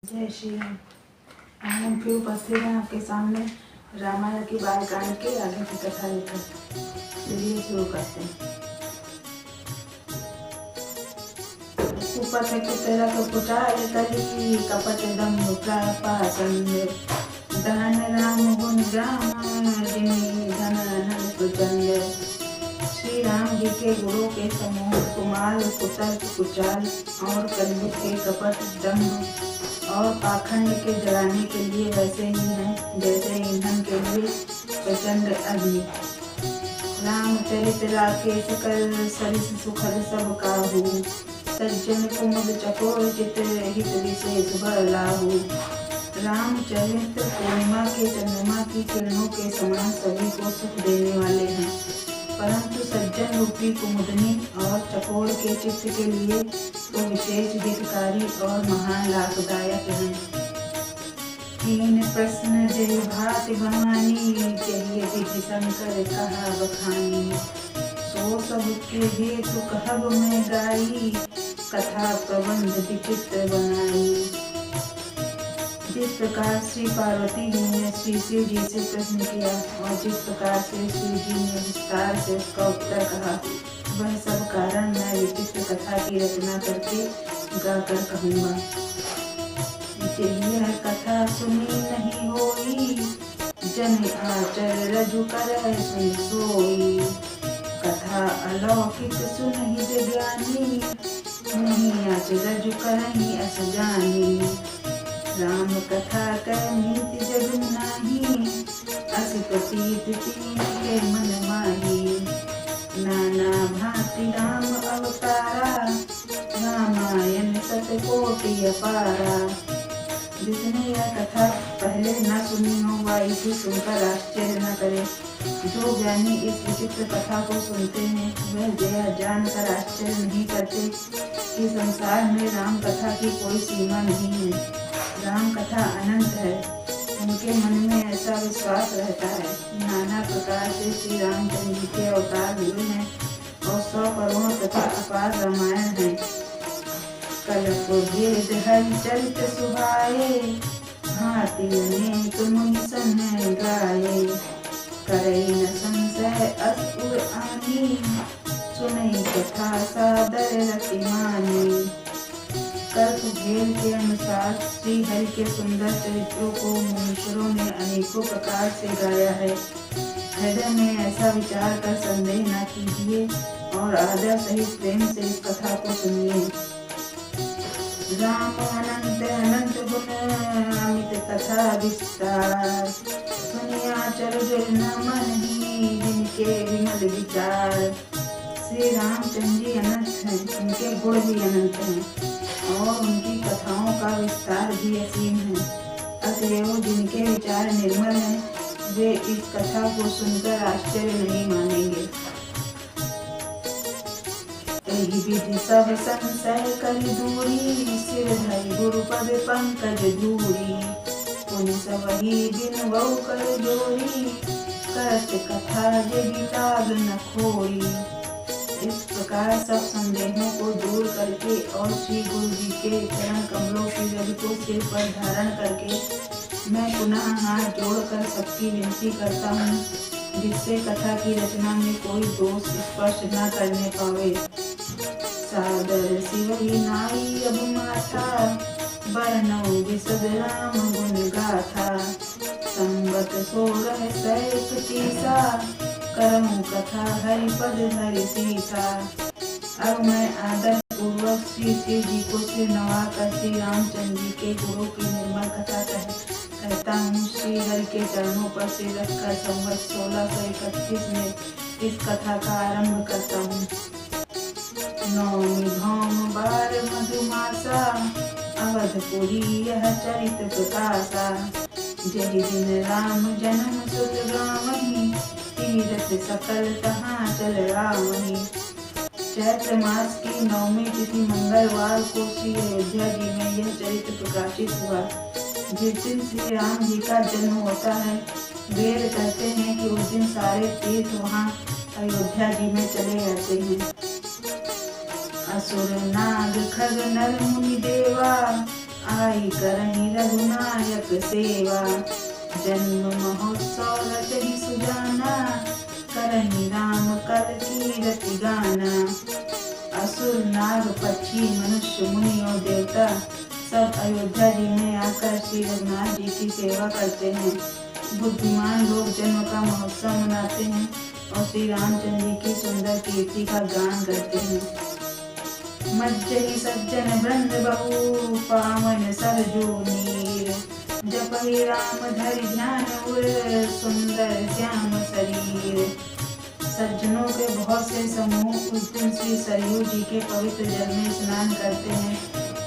जय श्री राम। हम फिर उपस्थित हैं आपके सामने रामायण की बालकांड के आगे की कथा लेकर। चलिए शुरू करते हैं। ऊपर से कुतेरा को पुचार करी कपट दम पाचंद धन राम गुण राम जिनी धन अनंत प्रचंड। श्री राम जी के गुणों के समूह कुमार कुतर्क कुचाल और कलयुग के कपट दम्भ और पाखंड के जलाने के लिए वैसे ही हैं जैसे ईंधन के लिए प्रचंड अग्नि। रामचरित राकेश कर सरिस सुखद सब काहू सज्जन कुमुद चकोर चित हित विशेष बलाहू। रामचरित पूर्णिमा के चंद्रमा की किरणों के समान सभी को सुख देने वाले हैं, परंतु सज्जन रूपी कुमुदनी और चकोर के चित्त के लिए तो विशेष हितकारी और महान लाभदायक हैं। तीन प्रश्न जय भाति भवानी कहिए विधि शंकर कहा बखानी। सो सब के हेतु कहब मैं गाई कथा प्रबंध विचित्र बनाई। जिस प्रकार श्री पार्वती जी ने श्री शिव जी से प्रश्न किया और जिस प्रकार से शिव जी ने विस्तार से उसका उत्तर कहा, वह सब कारण मैं विचित्र कथा की रचना करके गाकर कहूँगा। यह कथा सुनी नहीं होई जन आचर रजु कर सुन सोई। कथा अलौकिक सुनहि ज्ञानी नहीं आचर रजु करहि अस जानी। राम कथा कह नीति जग नाही अस प्रतीत तीन के मन माही। नाना भांति राम अवतारा रामायण सतकोटि अपारा। जिसने यह कथा पहले न सुनी हो वह इसे सुनकर आश्चर्य न करे। जो ज्ञानी इस विचित्र कथा को सुनते हैं वह यह जानकर आश्चर्य नहीं करते कि संसार में राम कथा की कोई सीमा नहीं है। राम कथा अनंत है, उनके मन में ऐसा विश्वास रहता है। नाना प्रकार से श्री रामचंद्र जी के अवतार हुए हैं और 100 करोड़ तथा अपार रामायण है। कलप भेद हरिचरित सुहाए भांति अनेक मुनि सन गाये। करई न संशय असुर आनी सुनई कथा सादर रति मानी। कल्प भेद के अनुसार श्री हरि के सुंदर चरित्रों को मनुष्यों ने अनेकों प्रकार से गाया है। हृदय में ऐसा विचार कर संदेह न कीजिए और आदर सहित प्रेम से इस कथा को सुनिए। राम अनंत अनंत गुण अमित कथा विस्तार सुनिया चर न मन ही जिनके विमल विचार। श्री रामचंद्र जी अनंत हैं, उनके गुण भी अनंत हैं और उनकी कथाओं का विस्तार भी असीम है। अतएव जिनके विचार निर्मल हैं वे इस कथा को सुनकर आश्चर्य नहीं मानेंगे। यही विधि सब संशय कर दूरी सिर धरि गुरुपद पंकज धूरी। पुनि सबहि दिन बहु कर जोरी करत कथा जगी ताग न खोरी। इस प्रकार सब संदेहों को दूर करके और श्री गुरु जी के चरण कमलों की रवि को सिर पर धारण करके मैं पुनः हाथ जोड़कर सबकी विनती करता हूँ, जिससे कथा की रचना में कोई दोष स्पर्श न करने पावे। सादर शिव ही नाई अब माथा बरनौ विशद राम गुण गाथा। संबत 16 करऊं कथा हरिपद हरि सीसा। अब मैं आदर पूर्वक श्री शिव जी को सिर नवाकर श्री रामचंद्र जी के गुणों की निर्मल कथा कहता हूँ। श्री हरि के चरणों पर सिर रखकर संवत 1631 में इस कथा का आरंभ करता हूँ। नौमी भौम बार मधुमासा अवधपुरी यह चरित प्रकाशा। जहि दिन राम जन्म सुत गावहीं तीरथ सकल तहाँ चल रावहीं। चैत्र मास की 9वीं तिथि मंगलवार को श्री अयोध्या जी में यह चरित्र प्रकाशित हुआ। जिस दिन श्री राम जी का जन्म होता है वेद कहते हैं कि उस दिन सारे तीर्थ वहाँ अयोध्या जी में चले जाते हैं। असुर नाग खग नर मुनि देवा आई करही रघुनायक सेवा, जन्म महोत्सव रचहि सुजाना, करही राम कर कीरति गाना। असुर नाग पक्षी मनुष्य मुनि और देवता सब अयोध्या जी में आकर श्री रघुनाथ जी की सेवा करते हैं। बुद्धिमान लोग जन्म का महोत्सव मनाते हैं और श्री रामचंद्र जी की सुंदर कीर्ति का गान करते हैं। मज्जहि सज्जन वृंद बहु, पावन सरजू नीर, जपहि राम धरि ध्यान उर, सुंदर श्याम शरीर। सज्जनों के बहुत से समूह उस दिन श्री सरयू जी के पवित्र जल में स्नान करते हैं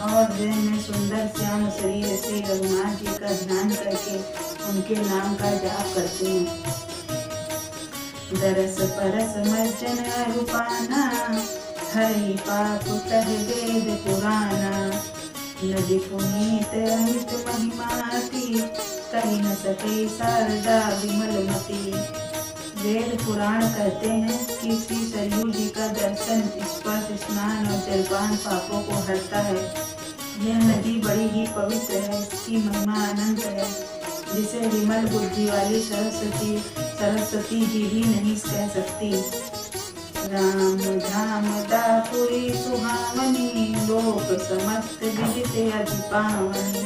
और दिन में सुंदर श्याम शरीर से रघुनाथ जी का ध्यान करके उनके नाम का जाप करते हैं। दरस परस मज्जन रूपाना, हरि पाप कह वेद पुराना, नदी पुनीत अमित महिमाति, कही न सके शारदा विमलमती। वेद पुराण कहते हैं कि श्री सरयू जी का दर्शन, स्पर्श, स्नान और जलपान पापों को हरता है। यह नदी बड़ी ही पवित्र है, इसकी महिमा अनंत है, जिसे विमल बुद्धि वाली सरस्वती जी भी नहीं कह सकती। राम धाम दापुरी सुहावनी, लोक समस्त विदित अति पावनी,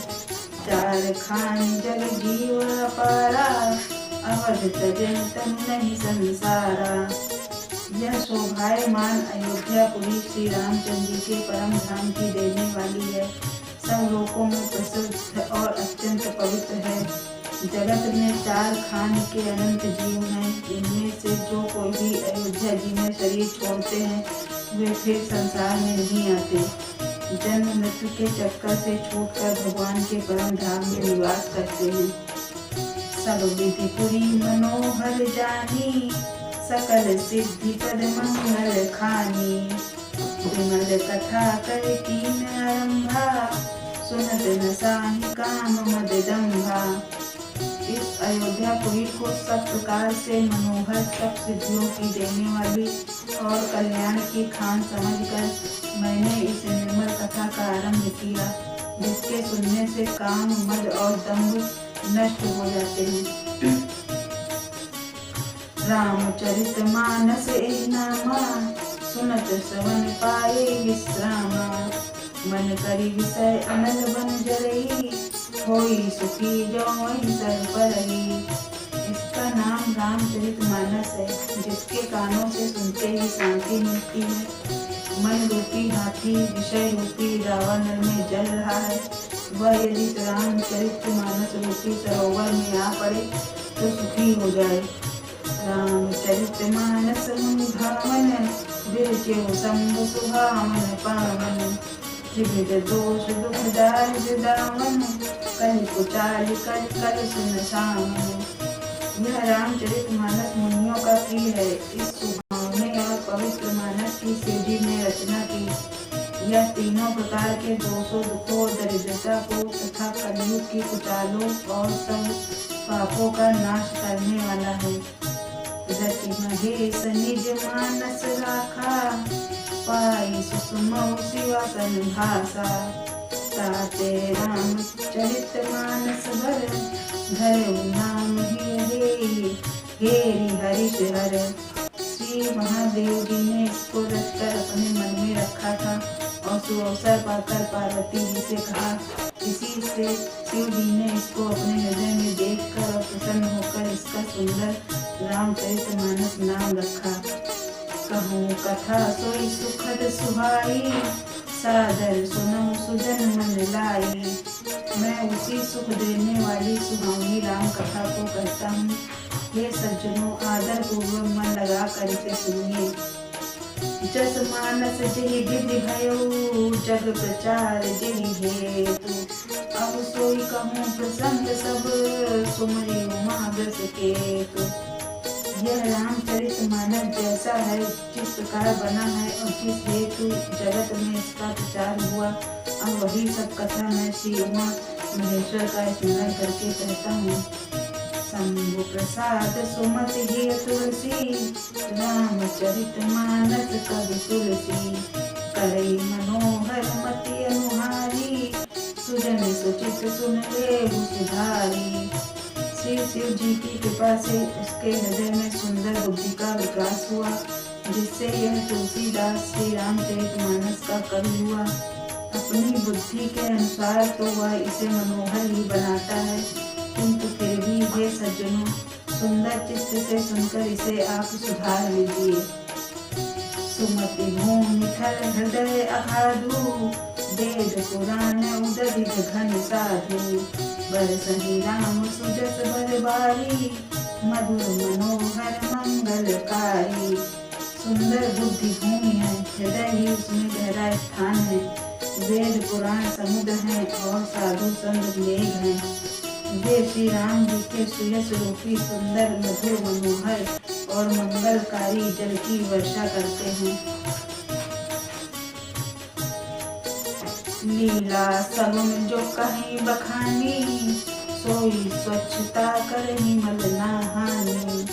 चार खान जग जीव अपारा, अवध तजन तन नहीं संसारा। यह शोभायमान अयोध्यापुरी श्री रामचंद्र जी के परम धाम की देने वाली है। सब लोकों में प्रसिद्ध और अत्यंत पवित्र है। जगत में चार खान के अनंत जीव हैं। इनमें से जो कोई भी अयोध्या जी में शरीर छोड़ते हैं वे फिर संसार में नहीं आते। जन्म मृत्यु के चक्कर से छूटकर भगवान के परम धाम में निवास करते हैं। सब विधि पुरी मनोहर जानी, सकल सिद्धि पद मंगल खानी, विमल कथा कर कीन आरंभा, सुनत न साहि काम मद दंभा। इस अयोध्यापुरी को सब प्रकार से मनोहर, सब सिद्धियों की देने वाली और कल्याण की खान समझकर मैंने इस निर्मल कथा का आरंभ किया, जिसके सुनने से काम, मद और दंभ नष्ट हो जाते हैं। रामचरित मानस एहि नामा, सुनत श्रवण पाए विश्रामा, मन करी विषय अनल बन जरई, होई सुखी जो वही सर परई। इसका नाम रामचरित मानस है, जिसके कानों से सुनते ही शांति मिलती है। मन रूपी हाथी विषय रूपी रावण में जल रहा है, वह यदि रामचरित मानस रूपी सरोवर में आ पड़े तो सुखी हो जाए। रामचरित मानस मुनि भावन, विरचेउ शंभु सुहावन पावन, त्रिविध दोष दुख दारिद दावन, कलि कुचाल कल कल सुन सावन। यह रामचरित मानस मुनियों का प्रिय है। इस सुहावने और पवित्र मानस की शिव जी ने रचना की। यह तीनों प्रकार के दोषों, दुखों, दरिद्रता को तथा कलयुग की कुचालों और सब पापों का नाश करने वाला है। रचि महेश निज मानस राखा, पाई सुषुमौ शिवासन भाषा, ताते रामचरित मानस भर, धरऊ नाम हेरि हरिष हर। श्री महादेव जी ने इसको रचकर अपने मन में रखा था और सुअवसर पाकर पार्वती जी से कहा। इसी से शिव जी ने इसको अपने हृदय में देखकर और प्रसन्न होकर इसका सुंदर रामचरित मानस नाम रखा। कहूँ कथा सोई सुखद सुहाई, सादर सुनऊं सुजन मन लाई। मैं उसी सुख देने वाली सुहावनी राम कथा को कहता हूँ। ये सज्जनों, आदर पूर्वक मन लगा कर इसे सुनिए। जस मानस जहि विधि भयो, जग प्रचार जहि हेतु, अब सोई कहूँ प्रसंग सब, सुमरि उमा व्रत केतु। यह रामचरित मानस जैसा है, जिस प्रकार बना है और जिस हेतु जगत में इसका प्रचार हुआ, अब वही सब कथा मैं श्री उमा महेश्वर का स्मरण करके कहता हूँ। शंभु प्रसाद सुमति हे तुलसी, रामचरित मानस कवि तुलसी। करई मनोहर मति अनुहारी, सुजन सुचित सुन ले सुधारी। शिव जी की कृपा से उसके हृदय में सुंदर बुद्धि का विकास हुआ, जिससे यह तुलसीदास श्री रामचरितमानस का कवि हुआ। अपनी बुद्धि के अनुसार तो वह इसे मनोहर ही बनाता है, किंतु फिर भी हे सज्जनों, सुंदर चित्त से सुनकर इसे आप सुधार लीजिए। सुमति भूमि थल हृदय अगाधु, वेद पुराण उदधिक घन साधु। बरसहि राम सुजस बर बारी, मधुर मनोहर मंगलकारी। सुंदर बुद्धि भूमि है, हृदय ही उसमें गहरा स्थान है। वेद पुराण समुद्र हैं और साधु संत मेघ हैं। वे श्री राम जी के सुयस रूपी सुंदर मधुर मनोहर और मंगलकारी जल की वर्षा करते हैं। लीला सगुन जो कहीं बखानी, सोई स्वच्छता करही मल ना हानि।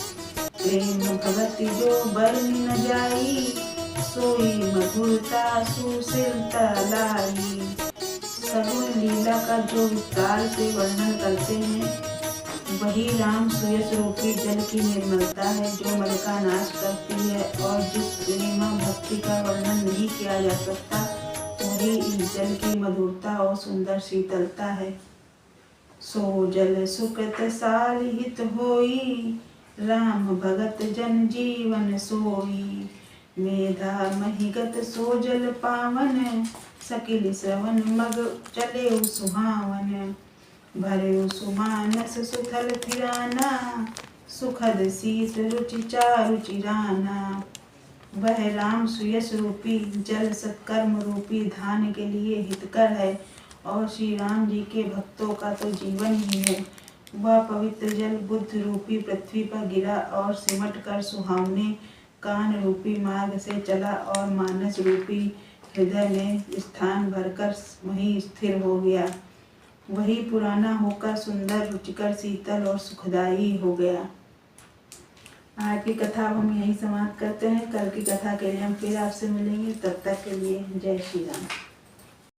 प्रेम भगति जो बरनि न जाई, सोई मधुरता सुशीलता लाई। सगुन लीला का जो विस्तार से वर्णन करते हैं, वही राम सुयस रूपी जल की निर्मलता है, जो मल का नाश करती है। और जिस प्रेम भक्ति का वर्णन नहीं किया जा सकता, वही इस जल की मधुरता और सुंदर शीतलता है। सो जल सुकृत साल हित होई, राम भगत जन जीवन सोई। मेधा महिगत सो जल पावन, सकिल श्रवण मग चले सुहावन। भरे सुमानस सुथल थिराना, सुखद शीत रुचि चारु चिराना। वह राम सुयस रूपी जल सत्कर्म रूपी धान के लिए हितकर है, और श्री राम जी के भक्तों का तो जीवन ही है। वह पवित्र जल बुद्ध रूपी पृथ्वी पर गिरा और सिमट कर सुहावने कान रूपी मार्ग से चला और मानस रूपी हृदय में स्थान भरकर वहीं स्थिर हो गया। वही पुराना होकर सुंदर, रुचिकर, शीतल और सुखदायी हो गया। आज की कथा हम यहीं समाप्त करते हैं। कल की कथा के लिए हम फिर आपसे मिलेंगे। तब तक के लिए जय श्री राम।